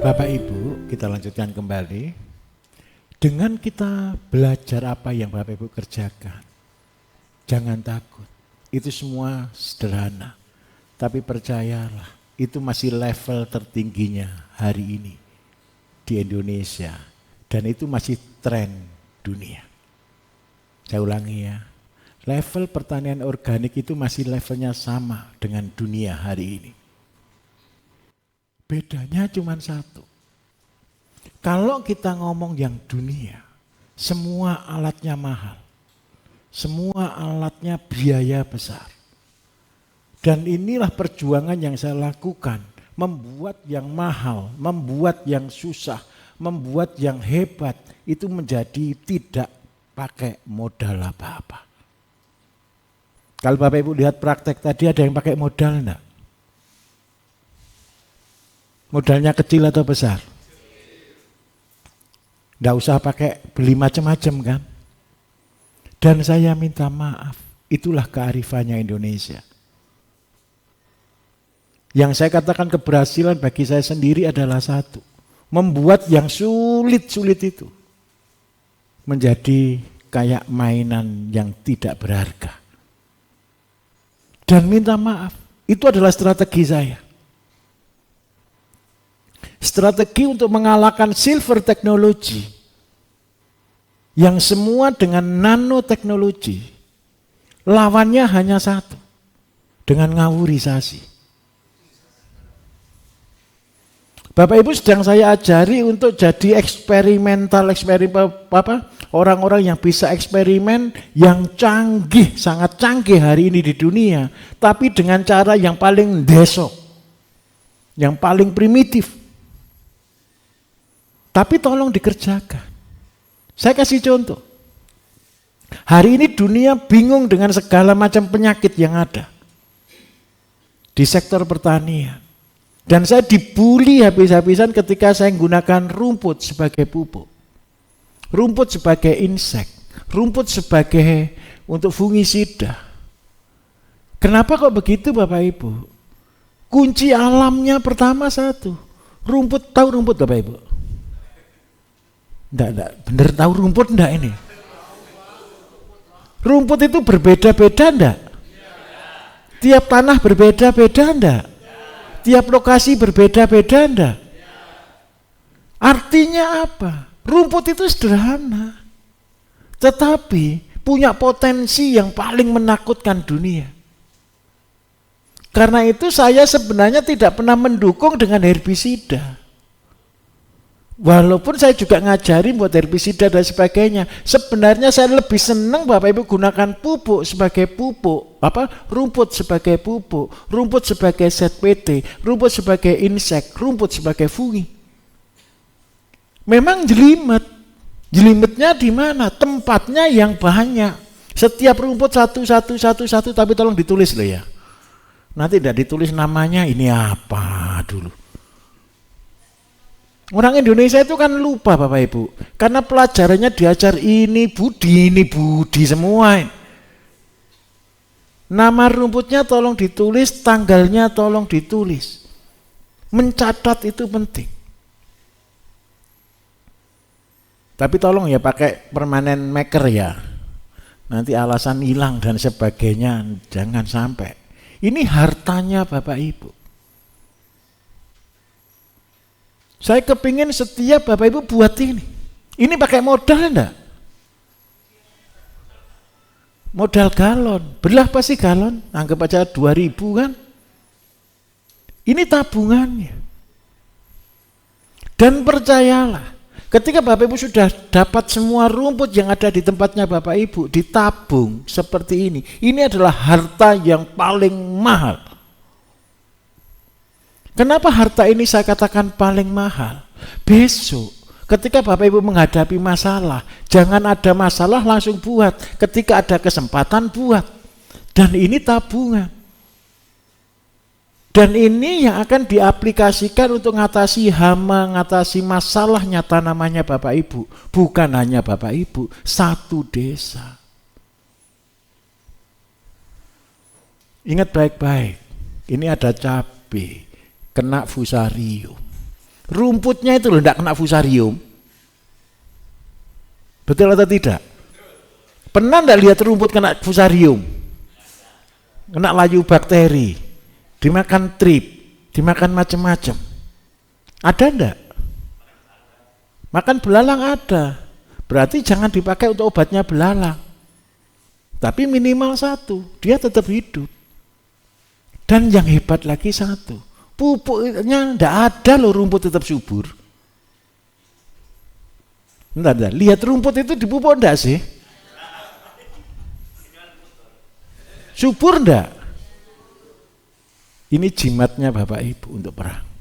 Bapak Ibu, kita lanjutkan kembali. Dengan kita belajar apa yang Bapak Ibu kerjakan, jangan takut. Itu semua sederhana. Tapi percayalah, itu masih level tertingginya hari ini di Indonesia. Dan itu masih tren dunia. Saya ulangi ya. Level pertanian organik itu masih levelnya sama dengan dunia hari ini. Bedanya cuma satu. Kalau kita ngomong yang dunia, semua alatnya mahal. Semua alatnya biaya besar. Dan inilah perjuangan yang saya lakukan. Membuat yang mahal, membuat yang susah, membuat yang hebat. Itu menjadi tidak pakai modal apa-apa. Kalau Bapak Ibu lihat praktek tadi, ada yang pakai modal enggak? Modalnya kecil atau besar? Enggak usah pakai beli macam-macam kan? Dan saya minta maaf, itulah kearifannya Indonesia. Yang saya katakan keberhasilan bagi saya sendiri adalah satu. Membuat yang sulit-sulit itu menjadi kayak mainan yang tidak berharga. Dan minta maaf, itu adalah strategi saya. Strategi untuk mengalahkan silver technology yang semua dengan nanoteknologi, lawannya hanya satu, dengan ngawurisasi. Bapak Ibu sedang saya ajari untuk jadi eksperimen orang-orang yang bisa eksperimen yang canggih, sangat canggih hari ini di dunia, tapi dengan cara yang paling desok, yang paling primitif. Tapi tolong dikerjakan. Saya kasih contoh. Hari ini dunia bingung dengan segala macam penyakit yang ada di sektor pertanian. Dan saya dibully habis-habisan ketika saya menggunakan rumput sebagai pupuk. Rumput sebagai insek. Rumput sebagai untuk fungisida. Kenapa kok begitu Bapak Ibu? Kunci alamnya pertama satu. Rumput, tahu rumput Bapak Ibu? Enggak, bener tahu rumput enggak ini? Rumput itu berbeda-beda enggak? Tiap tanah berbeda-beda enggak? Tiap lokasi berbeda-beda enggak? Artinya apa? Rumput itu sederhana. Tetapi punya potensi yang paling menakutkan dunia. Karena itu saya sebenarnya tidak pernah mendukung dengan herbisida. Walaupun saya juga ngajari buat herbisida dan sebagainya, sebenarnya saya lebih senang Bapak Ibu gunakan pupuk sebagai pupuk, rumput sebagai pupuk, rumput sebagai ZPT, rumput sebagai insek, rumput sebagai fungi. Memang jelimetnya di mana? Tempatnya yang banyak. Setiap rumput satu, tapi tolong ditulis loh ya. Nanti tidak ditulis namanya ini apa dulu. Orang Indonesia itu kan lupa Bapak Ibu. Karena pelajarannya diajar ini budi semua. Nama rumputnya tolong ditulis, tanggalnya tolong ditulis. Mencatat itu penting. Tapi tolong ya pakai permanen maker ya. Nanti alasan hilang dan sebagainya, jangan sampai. Ini hartanya Bapak Ibu. Saya kepingin setiap Bapak Ibu buat ini. Ini pakai modal enggak? Modal galon. Berapa sih galon? Anggap aja 2.000 kan? Ini tabungannya. Dan percayalah, ketika Bapak Ibu sudah dapat semua rumput yang ada di tempatnya Bapak Ibu, ditabung seperti ini adalah harta yang paling mahal. Kenapa harta ini saya katakan paling mahal? Besok ketika Bapak Ibu menghadapi masalah, jangan ada masalah langsung buat. Ketika ada kesempatan buat. Dan ini tabungan. Dan ini yang akan diaplikasikan untuk mengatasi hama, mengatasi masalah nyata namanya Bapak Ibu. Bukan hanya Bapak Ibu, satu desa. Ingat baik-baik, ini ada cabai. Kena fusarium. Rumputnya itu loh tidak kena fusarium. Betul atau tidak? Pernah enggak lihat rumput kena fusarium? Kena layu bakteri, dimakan trip, dimakan macam-macam. Ada enggak? Makan belalang ada. Berarti jangan dipakai untuk obatnya belalang. Tapi minimal satu, dia tetap hidup. Dan yang hebat lagi satu, pupuknya enggak ada loh rumput tetap subur. Bentar, lihat rumput itu dipupuk enggak sih? Subur enggak? Ini jimatnya Bapak Ibu untuk perang.